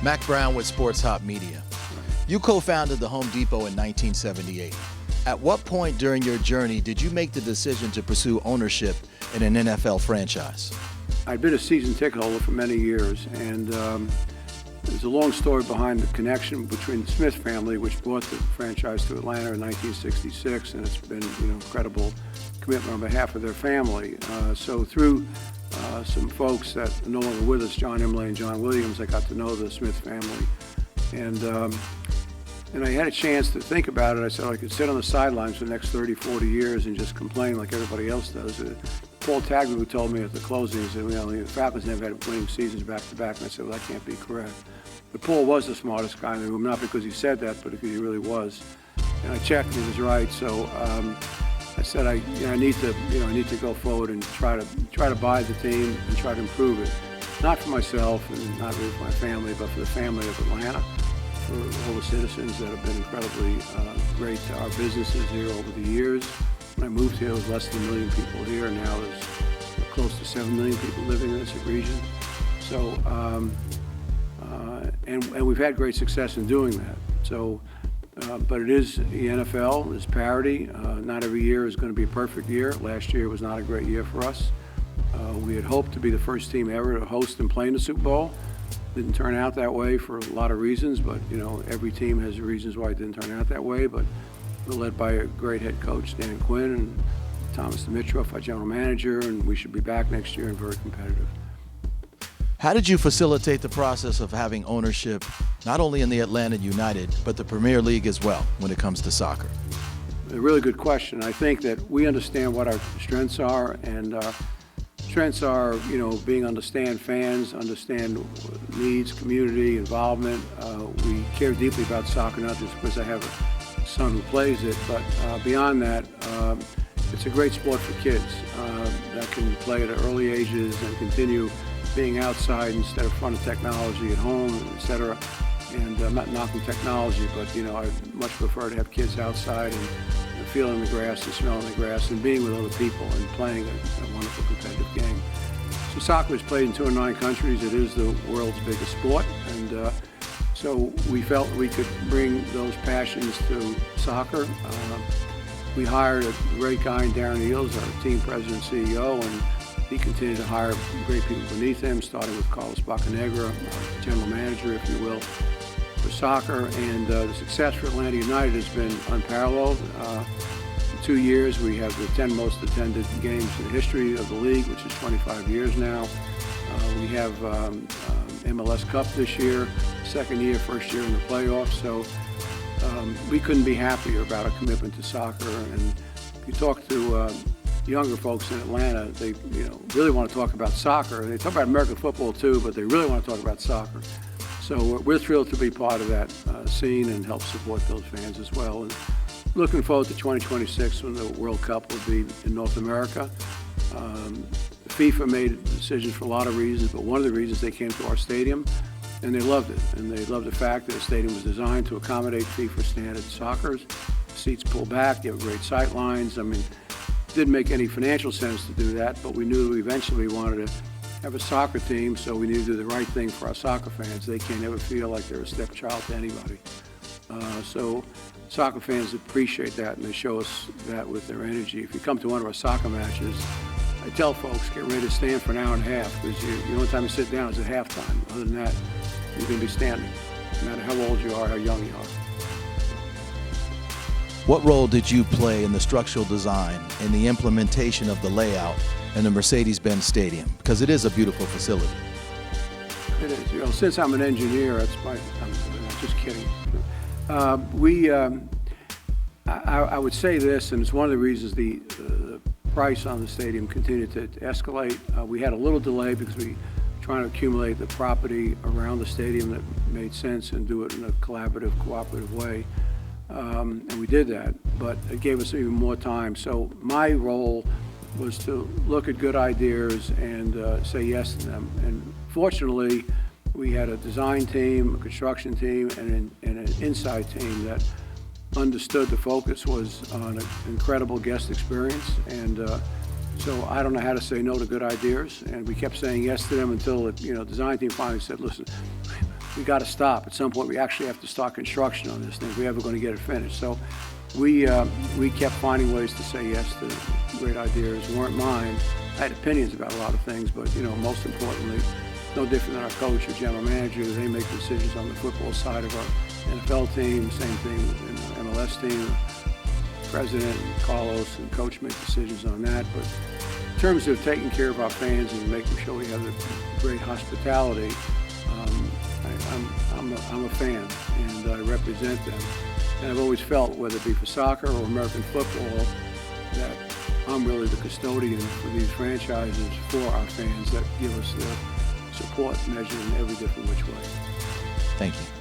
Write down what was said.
Mac Brown with Sports Hop Media. You co-founded the Home Depot in 1978. At what point during your journey did you make the decision to pursue ownership in an NFL franchise? I'd been a season ticket holder for many years, and there's a long story behind the connection between the Smith family, which brought the franchise to Atlanta in 1966, and it's been incredible commitment on behalf of their family. So through some folks that are no longer with us, John Imlay and John Williams, I got to know the Smith family. And I had a chance to think about it. I said I could sit on the sidelines for the next 30, 40 years and just complain like everybody else does. Paul Tagliabue, who told me at the closing, he said, the Falcons never had winning seasons back-to-back. And I said, well, that can't be correct. But Paul was the smartest guy in the room, not because he said that, but because he really was. And I checked, and he was right. So I said, I need to go forward and try to buy the team and try to improve it, not for myself and not really for my family, but for the family of Atlanta, for all the citizens that have been incredibly great to our businesses here over the years. When I moved here, there was less than 1 million people here. Now there's close to 7 million people living in this region. So, and we've had great success in doing that. So. But it is the NFL, there's parity. Not every year is going to be a perfect year. Last year was not a great year for us. We had hoped to be the first team ever to host and play in the Super Bowl. Didn't turn out that way for a lot of reasons, but every team has reasons why it didn't turn out that way. But we're led by a great head coach, Dan Quinn, and Thomas Dimitroff, our general manager, and we should be back next year and very competitive. How did you facilitate the process of having ownership, not only in the Atlanta United, but the Premier League as well, when it comes to soccer? A really good question. I think that we understand what our strengths are, and strengths are, being understand fans, understand needs, community, involvement. We care deeply about soccer, not just because I have a son who plays it, but beyond that, it's a great sport for kids that can play at early ages and continue being outside instead of front of technology at home, et cetera. And I'm not knocking technology, but I much prefer to have kids outside and feeling the grass and smelling the grass and being with other people and playing a wonderful competitive game. So soccer is played in 209 countries. It is the world's biggest sport, and so we felt we could bring those passions to soccer. We hired a great guy in Darren Eales, our team president and CEO, and he continued to hire great people beneath him, starting with Carlos Bocanegra, general manager, if you will, for soccer. And the success for Atlanta United has been unparalleled. In 2 years, we have the 10 most attended games in the history of the league, which is 25 years now. We have MLS Cup this year, second year, first year in the playoffs. So we couldn't be happier about our commitment to soccer. And if you talk to younger folks in Atlanta, they really want to talk about soccer. They talk about American football too, but they really want to talk about soccer. So we're thrilled to be part of that scene and help support those fans as well. And looking forward to 2026 when the World Cup will be in North America. FIFA made decisions for a lot of reasons, but one of the reasons they came to our stadium, and they loved it. And they loved the fact that the stadium was designed to accommodate FIFA standard soccer. Seats pull back, you have great sight lines. I mean, didn't make any financial sense to do that, but we knew eventually we wanted to have a soccer team, so we needed to do the right thing for our soccer fans. They can't ever feel like they're a stepchild to anybody. So soccer fans appreciate that, and they show us that with their energy. If you come to one of our soccer matches, I tell folks, get ready to stand for an hour and a half, because the only time you sit down is at halftime. Other than that, you're going to be standing, no matter how old you are, how young you are. What role did you play in the structural design and the implementation of the layout in the Mercedes-Benz Stadium? Because it is a beautiful facility. It is. Since I'm an engineer, I'm just kidding. I would say this, and it's one of the reasons the price on the stadium continued to escalate. We had a little delay because we were trying to accumulate the property around the stadium that made sense and do it in a collaborative, cooperative way. And we did that, but it gave us even more time. So my role was to look at good ideas and say yes to them. And fortunately, we had a design team, a construction team, and an inside team that understood the focus was on an incredible guest experience. And so I don't know how to say no to good ideas. And we kept saying yes to them until the design team finally said, listen, we got to stop. At some point, we actually have to start construction on this thing if we're ever going to get it finished. So we kept finding ways to say yes to great ideas. They weren't mine. I had opinions about a lot of things, but, you know, most importantly, no different than our coach or general manager. They make decisions on the football side of our NFL team. Same thing in the MLS team. President and Carlos and coach make decisions on that. But in terms of taking care of our fans and making sure we have the great hospitality, I'm a fan, and I represent them. And I've always felt, whether it be for soccer or American football, that I'm really the custodian for these franchises for our fans that give us the support measured in every different which way. Thank you.